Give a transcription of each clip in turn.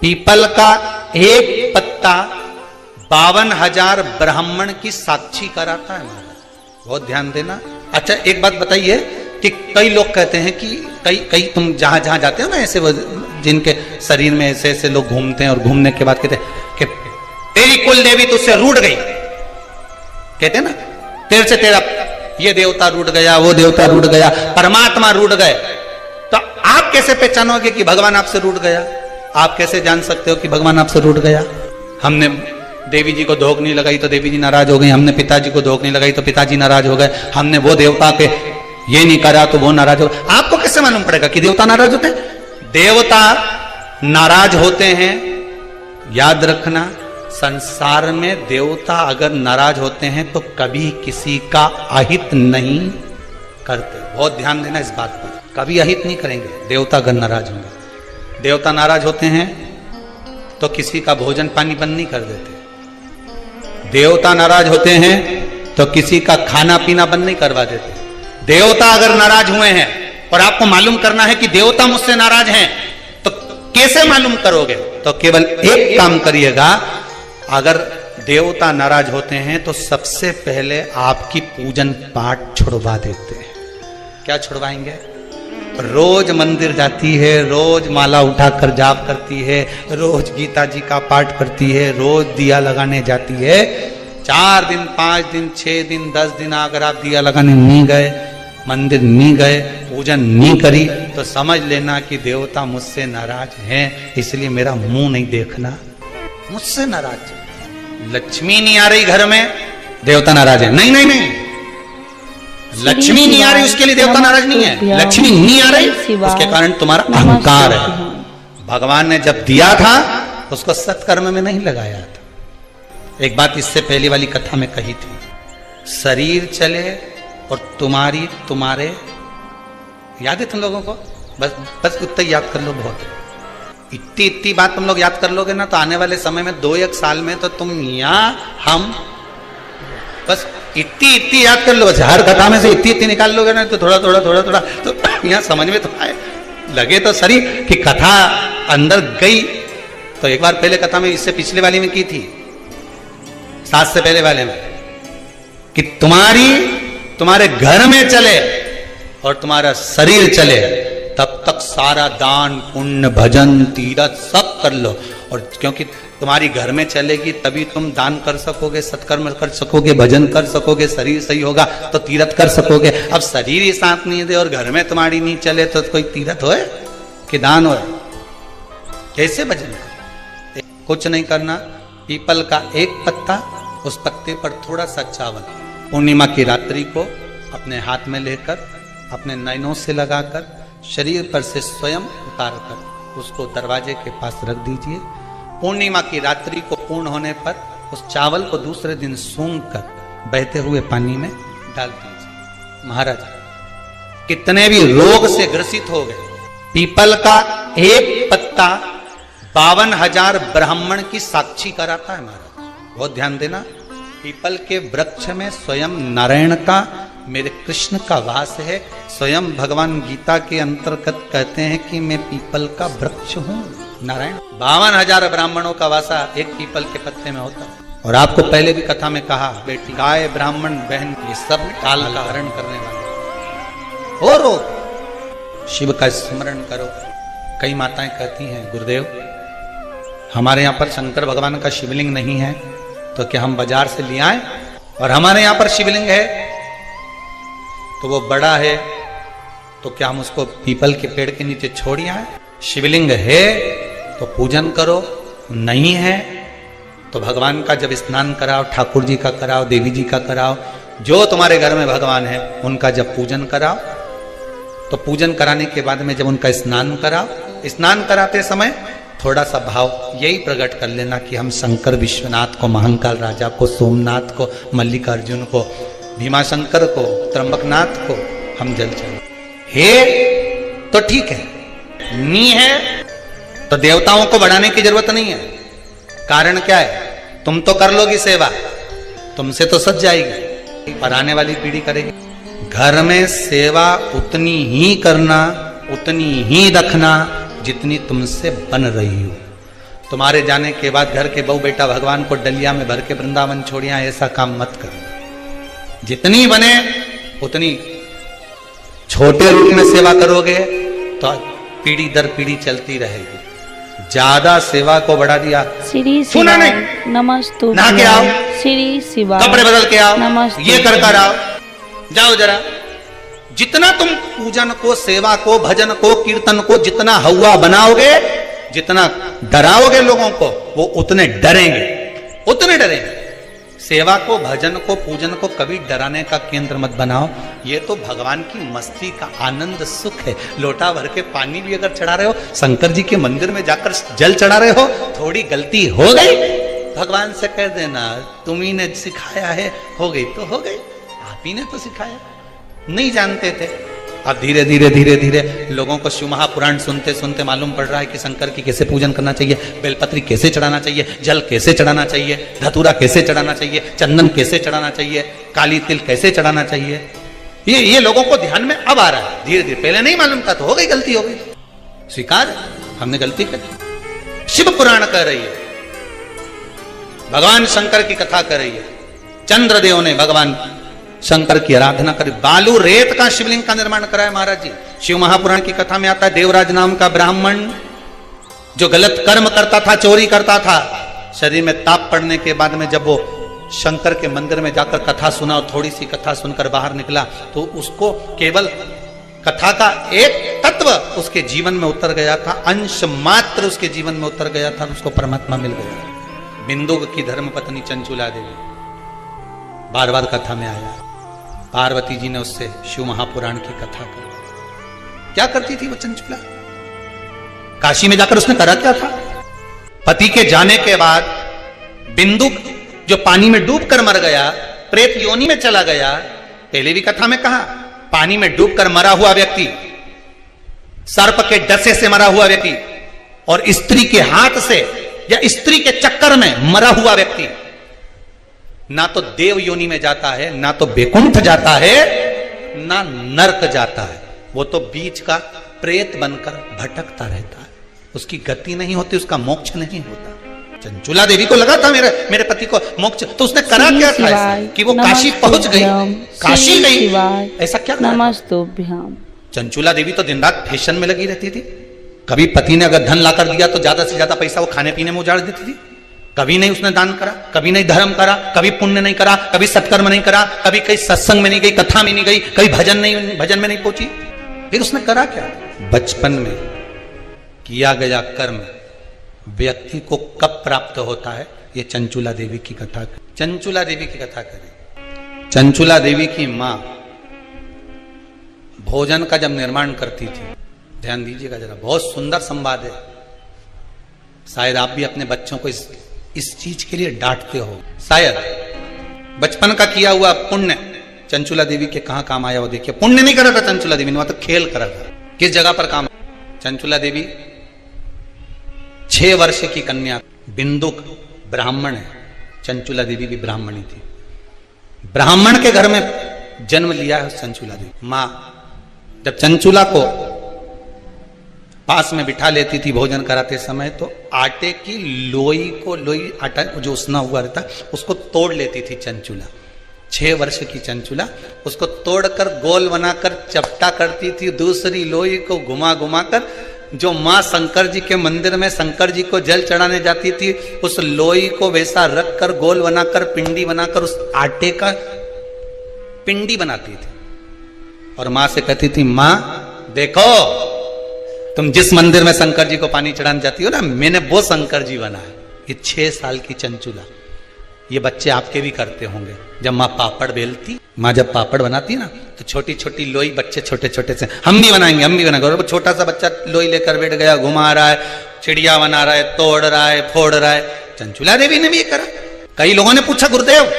People का एक पत्ता 52,000 ब्राह्मण की साक्षी कराता है महाराज। बहुत ध्यान देना। अच्छा एक बात बताइए कि कई लोग कहते हैं कि कई तुम जहां जहां जाते हो ना, ऐसे जिनके शरीर में ऐसे ऐसे लोग घूमते हैं और घूमने के बाद कहते हैं कि तेरी कुल देवी तुझसे रूठ गई, कहते हैं ना, तेरे से तेरा ये देवता रूठ गया, वो देवता रूठ गया, परमात्मा रूठ गए। तो आप कैसे पहचानोगे कि भगवान आपसे रूठ गया? आप कैसे जान सकते हो कि भगवान आपसे रूठ गया? हमने देवी जी को धोख नहीं लगाई तो देवी जी नाराज हो गई, हमने पिताजी को धोख नहीं लगाई तो पिताजी नाराज हो गए, हमने वो देवता पे ये नहीं करा तो वो नाराज हो गए। आपको कैसे मालूम पड़ेगा कि देवता नाराज होते हैं? देवता नाराज होते हैं। याद रखना, संसार में देवता अगर नाराज होते हैं तो कभी किसी का अहित नहीं करते। बहुत ध्यान देना इस बात पर, कभी अहित नहीं करेंगे देवता अगर नाराज होंगे। देवता नाराज होते हैं तो किसी का भोजन पानी बंद नहीं कर देते। देवता नाराज होते हैं तो किसी का खाना पीना बंद नहीं करवा देते। देवता अगर नाराज हुए हैं और आपको मालूम करना है कि देवता मुझसे नाराज हैं, तो कैसे मालूम करोगे? तो केवल एक काम करिएगा, अगर देवता नाराज होते हैं तो सबसे पहले आपकी पूजन पाठ छुड़वा देते हैं। क्या छुड़वाएंगे? रोज मंदिर जाती है, रोज माला उठाकर जाप करती है, रोज गीता जी का पाठ करती है, रोज दिया लगाने जाती है। 4 दिन 5 दिन 6 दिन 10 दिन अगर आप दिया लगाने नहीं गए, मंदिर नहीं गए, पूजन नहीं करी, तो समझ लेना कि देवता मुझसे नाराज हैं, इसलिए मेरा मुंह नहीं देखना। मुझसे नाराज। लक्ष्मी नहीं आ रही घर में, देवता नाराज है। नहीं नहीं नहीं, लक्ष्मी नहीं आ रही उसके लिए देवता नाराज नहीं है। लक्ष्मी नहीं आ रही उसके कारण तुम्हारा अहंकार है। भगवान ने जब दिया था उसको सत्कर्म में नहीं लगाया था। एक बात इससे पहले वाली कथा में कही थी, शरीर चले और तुम्हारे याद है तुम लोगों को? बस उतना याद कर लो, बहुत है। इतनी बात तुम लोग याद कर लोगे ना तो आने वाले समय में 2-1 साल में तो तुम या हम बस इतनी याद कर लो। बस हर कथा में से इतनी निकाल लोगे ना तो थोड़ा तो यहाँ समझ में तो आए, लगे तो सही कि कथा अंदर गई। तो एक बार पहले कथा में, इससे पिछले वाली में की थी, 7 से पहले वाले में, कि तुम्हारे घर में चले और तुम्हारा शरीर चले, तब तक सारा दान पुण्य भजन तीरथ सब कर लो। और क्योंकि तुम्हारी घर में चलेगी तभी तुम दान कर सकोगे, सत्कर्म कर सकोगे, भजन कर सकोगे, शरीर सही होगा तो तीरथ कर सकोगे। अब शरीर ही साथ नहीं दे और घर में तुम्हारी नहीं चले तो कोई तीरथ होए कि दान होए? कैसे भजन करे? कुछ नहीं करना, पीपल का एक पत्ता, उस पत्ते पर थोड़ा सा चावल, पूर्णिमा की रात्रि को अपने हाथ में लेकर अपने नयनों से लगाकर शरीर पर से स्वयं उतारकर उसको दरवाजे के पास रख दीजिए। पूर्णिमा की रात्रि को पूर्ण होने पर उस चावल को दूसरे दिन सूंघ कर बहते हुए पानी में डाल दीजिए। महाराज कितने भी रोग से ग्रसित हो गए, पीपल का एक पत्ता 52,000 ब्राह्मण की साक्षी कराता है महाराज। बहुत ध्यान देना, पीपल के वृक्ष में स्वयं नारायण का, मेरे कृष्ण का वास है। स्वयं भगवान गीता के अंतर्गत कहते हैं कि मैं पीपल का वृक्ष हूं। नारायण 52,000 ब्राह्मणों का वासा एक पीपल के पत्ते में होता है। और आपको पहले भी कथा में कहा, बेटी गाय ब्राह्मण बहन ये सब काल का हरण करने वाले हो। शिव का स्मरण करो। कई माताएं कहती हैं, गुरुदेव हमारे यहाँ पर शंकर भगवान का शिवलिंग नहीं है तो क्या हम बाजार से ले आए? और हमारे यहाँ पर शिवलिंग है तो वो बड़ा है तो क्या हम उसको पीपल के पेड़ के नीचे छोड़ आए? शिवलिंग है तो पूजन करो, नहीं है तो भगवान का जब स्नान कराओ, ठाकुर जी का कराओ, देवी जी का कराओ, जो तुम्हारे घर में भगवान है उनका जब पूजन कराओ, तो पूजन कराने के बाद में जब उनका स्नान कराओ, स्नान कराते समय थोड़ा सा भाव यही प्रकट कर लेना कि हम शंकर विश्वनाथ को, महाकाल राजा को, सोमनाथ को, मल्लिकार्जुन को, भीमाशंकर को, त्र्यंबकनाथ को हम जल चढ़ाएं। हे तो ठीक है, नी है तो देवताओं को बढ़ाने की जरूरत नहीं है। कारण क्या है? तुम तो कर लोगी सेवा, तुमसे तो सज जाएगी, पर आने वाली पीढ़ी करेगी। घर में सेवा उतनी ही करना, उतनी ही रखना जितनी तुमसे बन रही हो। तुम्हारे जाने के बाद घर के बहू बेटा भगवान को डलिया में भर के वृंदावन छोड़िया, ऐसा काम मत करो। जितनी बने उतनी छोटे रूप में सेवा करोगे तो पीढ़ी दर पीढ़ी चलती रहेगी। ज्यादा सेवा को बढ़ा दिया, सुना नहीं, नमस्तु ना के आओ, श्री शिवा, कपड़े बदल के आओ, नमस्तु, ये कर कर आओ, जाओ जरा। जितना तुम पूजन को, सेवा को, भजन को, कीर्तन को जितना हवा बनाओगे, जितना डराओगे लोगों को, वो उतने डरेंगे, उतने डरेंगे। सेवा को, भजन को, पूजन को कभी डराने का केंद्र मत बनाओ। ये तो भगवान की मस्ती का आनंद सुख है। लोटा भर के पानी भी अगर चढ़ा रहे हो, शंकर जी के मंदिर में जाकर जल चढ़ा रहे हो, थोड़ी गलती हो गई, भगवान से कह देना तुम्ही ने सिखाया है, हो गई तो हो गई, आप ही ने तो सिखाया, नहीं जानते थे। अब धीरे धीरे धीरे धीरे लोगों को शिव महापुराण सुनते सुनते मालूम पड़ रहा है कि शंकर की कैसे पूजन करना चाहिए, बेलपत्री कैसे चढ़ाना चाहिए, जल कैसे चढ़ाना चाहिए, धतूरा कैसे चढ़ाना चाहिए, चंदन कैसे चढ़ाना चाहिए, काली तिल कैसे चढ़ाना चाहिए। ये लोगों को ध्यान में अब आ रहा है धीरे धीरे। पहले नहीं मालूम था तो हो गई, गलती हो गई, स्वीकार, हमने गलती कर। शिव पुराण कह रही है, भगवान शंकर की कथा कर रही है। चंद्रदेव ने भगवान शंकर की आराधना करी, बालू रेत का शिवलिंग का निर्माण कराया महाराज जी। शिव महापुराण की कथा में आता है, देवराज नाम का ब्राह्मण जो गलत कर्म करता था, चोरी करता था, शरीर में ताप पड़ने के बाद में जब वो शंकर के मंदिर में जाकर कथा सुना और थोड़ी सी कथा सुनकर बाहर निकला, तो उसको केवल कथा का एक तत्व उसके जीवन में उतर गया था, अंश मात्र उसके जीवन में उतर गया था, उसको परमात्मा मिल गया। बिंदु की धर्मपत्नी चंचुला देवी बार बार कथा में आया, पार्वती जी ने उससे शिव महापुराण की कथा करी। क्या करती थी वो चंचुला? काशी में जाकर उसने करा क्या था? पति के जाने के बाद बिंदु जो पानी में डूबकर मर गया, प्रेत योनि में चला गया। पहले भी कथा में कहा, पानी में डूबकर मरा हुआ व्यक्ति, सर्प के डसे से मरा हुआ व्यक्ति और स्त्री के हाथ से या स्त्री के चक्कर में मरा हुआ व्यक्ति ना तो देव योनि में जाता है, ना तो बैकुंठ जाता है, ना नरक जाता है। वो तो बीच का प्रेत बनकर भटकता रहता है, उसकी गति नहीं होती, उसका मोक्ष नहीं होता। चंचुला देवी को लगा था मेरे पति को मोक्ष, तो उसने करा क्या था ऐसा कि वो काशी पहुंच गई, काशी गई, ऐसा क्या नमस्तुभ्याम। चंचुला देवी तो दिन रात फैशन में लगी रहती थी। कभी पति ने अगर धन लाकर दिया तो ज्यादा से ज्यादा पैसा वो खाने पीने में उजाड़ देती थी। कभी नहीं उसने दान करा, कभी नहीं धर्म करा, कभी पुण्य नहीं करा, कभी सत्कर्म नहीं करा, कभी कहीं सत्संग में नहीं गई, कथा में नहीं गई, कभी भजन में नहीं पहुंची। फिर उसने करा क्या? बचपन में किया गया कर्म व्यक्ति को कब प्राप्त होता है, ये चंचुला देवी की कथा। चंचुला देवी की कथा करें। चंचुला देवी की मां भोजन का जब निर्माण करती थी, ध्यान दीजिएगा जरा, बहुत सुंदर संवाद है। शायद आप भी अपने बच्चों को इस चीज के लिए डांटते हो, शायद बचपन का किया हुआ पुण्य चंचुला देवी के कहां काम आया वो देखिए। पुण्य नहीं करा था चंचुला देवी ने, वहां तो खेल करा था। किस जगह पर काम? चंचुला देवी 6 वर्ष की कन्या, बिंदुक ब्राह्मण है, चंचुला देवी भी ब्राह्मणी थी। ब्राह्मण के घर में जन्म लिया है चंचुला देवी। मां जब चंचुला को पास में बिठा लेती थी भोजन कराते समय, तो आटे की लोई आटा जो उसना हुआ रहता उसको तोड़ लेती थी चंचुला। 6 वर्ष की चंचुला उसको तोड़कर गोल बनाकर चपटा करती थी, दूसरी लोई को घुमा घुमा कर जो माँ शंकर जी के मंदिर में शंकर जी को जल चढ़ाने जाती थी, उस लोई को वैसा रख कर गोल बनाकर पिंडी बनाकर उस आटे का पिंडी बनाती थी और माँ से कहती थी, माँ देखो तुम जिस मंदिर में शंकर जी को पानी चढ़ाने जाती हो ना, मैंने वो शंकर जी बना है। ये 6 साल की चंचुला, ये बच्चे आपके भी करते होंगे। जब माँ पापड़ बेलती, माँ जब पापड़ बनाती ना तो छोटी छोटी लोई बच्चे छोटे छोटे से हम भी बनाएंगे और वो छोटा सा बच्चा लोई लेकर बैठ गया, घुमा रहा है, चिड़िया बना रहा है, तोड़ रहा है, फोड़ रहा है। चंचुला देवी ने भी ये करा। कई लोगों ने पूछा, गुरुदेव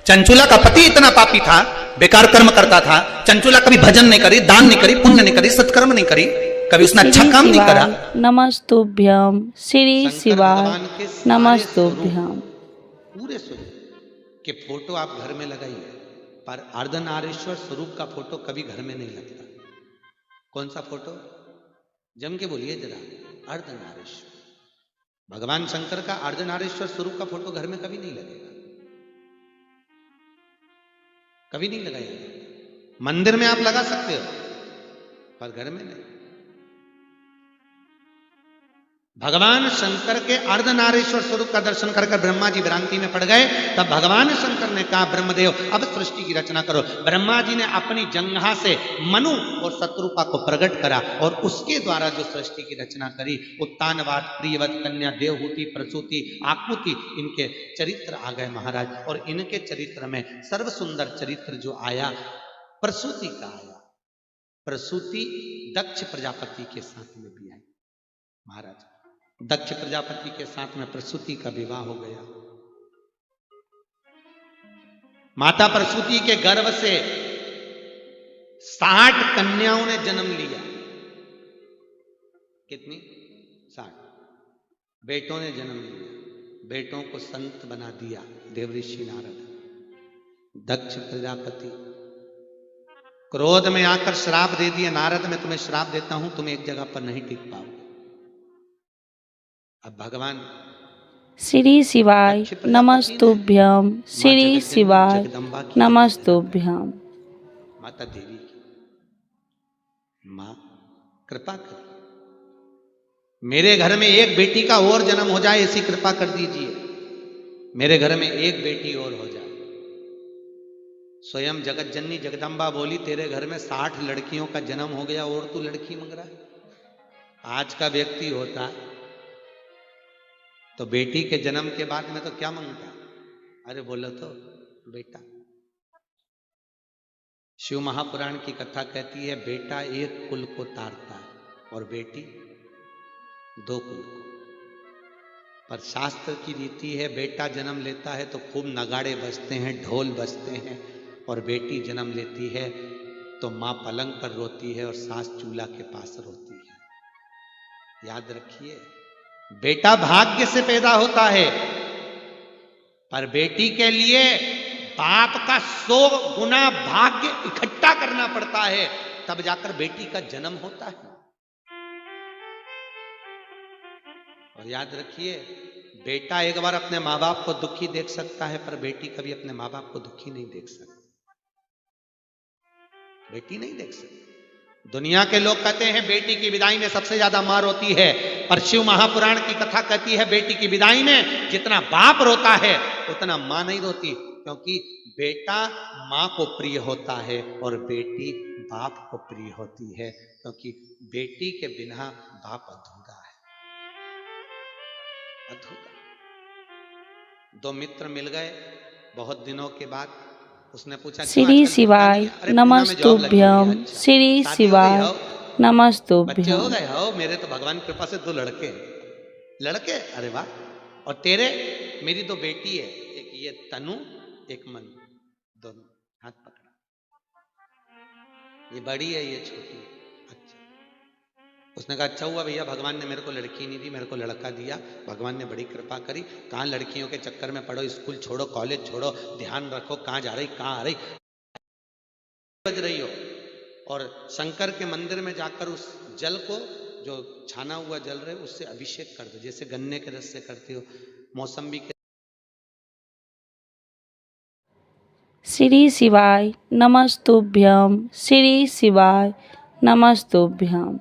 चंचुला का पति इतना पापी था, बेकार कर्म करता था, चंचुला कभी भजन नहीं करी, दान नहीं करी, पुण्य नहीं करी, सत्कर्म नहीं करी, कभी उसने अच्छा काम नहीं करा। नमस्तुभ्याम श्री शिवाय, नमस्तुभ्याम। पूरे स्वरूप के फोटो आप घर में लगाइए, पर अर्धनारीश्वर स्वरूप का फोटो कभी घर में नहीं लगता। कौन सा फोटो? जम के बोलिए जरा, अर्धनारीश्वर। भगवान शंकर का अर्धनारीश्वर स्वरूप का फोटो घर में कभी नहीं लगेगा, कभी नहीं लगाया। मंदिर में आप लगा सकते हो पर घर में नहीं। भगवान शंकर के अर्धनारीश्वर स्वरूप का दर्शन कर ब्रह्मा जी भ्रांति में पड़ गए। तब भगवान शंकर ने कहा ब्रह्मदेव अब सृष्टि की रचना करो। ब्रह्मा जी ने अपनी जंघा से मनु और शत्रुपा को प्रकट करा और उसके द्वारा जो सृष्टि की रचना करी, उत्तानवाद, प्रियवत, कन्या, देवहूति, प्रसूति, आकुति, इनके चरित्र आ गए महाराज। और इनके चरित्र में सर्व सुंदर चरित्र जो आया प्रसूति का आया। प्रसूति दक्ष प्रजापति के साथ में भी आई महाराज। दक्ष प्रजापति के साथ में प्रसूति का विवाह हो गया। माता प्रसूति के गर्भ से 60 कन्याओं ने जन्म लिया। कितनी? 60 बेटों ने जन्म लिया। बेटों को संत बना दिया देवऋषि नारद। दक्ष प्रजापति क्रोध में आकर श्राप दे दिया, नारद मैं तुम्हें श्राप देता हूं, तुम एक जगह पर नहीं टिक पाओगे। अब भगवान श्री शिवाय नमस्तुभ्यं, श्री शिवाय नमस्तुभ्यं। माता देवी की मां कृपा कर, मेरे घर में एक बेटी का और जन्म हो जाए, ऐसी कृपा कर दीजिए। मेरे घर में एक बेटी और हो जाए। स्वयं जगत जननी जगदम्बा बोली तेरे घर में 60 लड़कियों का जन्म हो गया और तू लड़की मांग रहा है। आज का व्यक्ति होता तो बेटी के जन्म के बाद में तो क्या मांगता? अरे बोलो तो बेटा। शिव महापुराण की कथा कहती है बेटा एक कुल को तारता है और बेटी 2 कुल को। पर शास्त्र की रीति है बेटा जन्म लेता है तो खूब नगाड़े बजते हैं, ढोल बजते हैं, और बेटी जन्म लेती है तो मां पलंग पर रोती है और सास चूल्हा के पास रोती है। याद रखिए बेटा भाग्य से पैदा होता है, पर बेटी के लिए बाप का 100 गुना भाग्य इकट्ठा करना पड़ता है, तब जाकर बेटी का जन्म होता है। और याद रखिए बेटा एक बार अपने माँ बाप को दुखी देख सकता है, पर बेटी कभी अपने माँ बाप को दुखी नहीं देख सकती। बेटी नहीं देख सकती। दुनिया के लोग कहते हैं बेटी की विदाई में सबसे ज्यादा मां रोती है, पर शिव महापुराण की कथा कहती है बेटी की विदाई में जितना बाप रोता है उतना मां नहीं रोती, क्योंकि बेटा मां को प्रिय होता है और बेटी बाप को प्रिय होती है, क्योंकि बेटी के बिना बाप अधूरा है, अधूरा। 2 मित्र मिल गए बहुत दिनों के बाद। उसने पूछा श्री शिवाय नमस्तुभ्यं, श्री शिवाय नमस्तुभ्यं। बच्चे हो गए हो? मेरे तो भगवान की कृपा से 2 लड़के। लड़के? अरे वाह। और तेरे? मेरी 2 बेटी है, एक ये तनु एक मन, दोनों हाथ पकड़ा। ये बड़ी है ये छोटी है। अच्छा। उसने कहा अच्छा हुआ भैया भगवान ने मेरे को लड़की नहीं दी, मेरे को लड़का दिया, भगवान ने बड़ी कृपा करी। कहाँ लड़कियों के चक्कर में पढ़ो, स्कूल छोड़ो, कॉलेज छोड़ो, ध्यान रखो कहाँ जा रही कहाँ आ रही बज रही हो। और शंकर के मंदिर में जाकर उस जल को जो छाना हुआ जल रहे उससे अभिषेक कर दो, जैसे गन्ने के रस से करते हो, मौसम्बी के। श्री शिवाय नमस्तुभ्यं, श्री शिवाय नमस्तुभ्यं।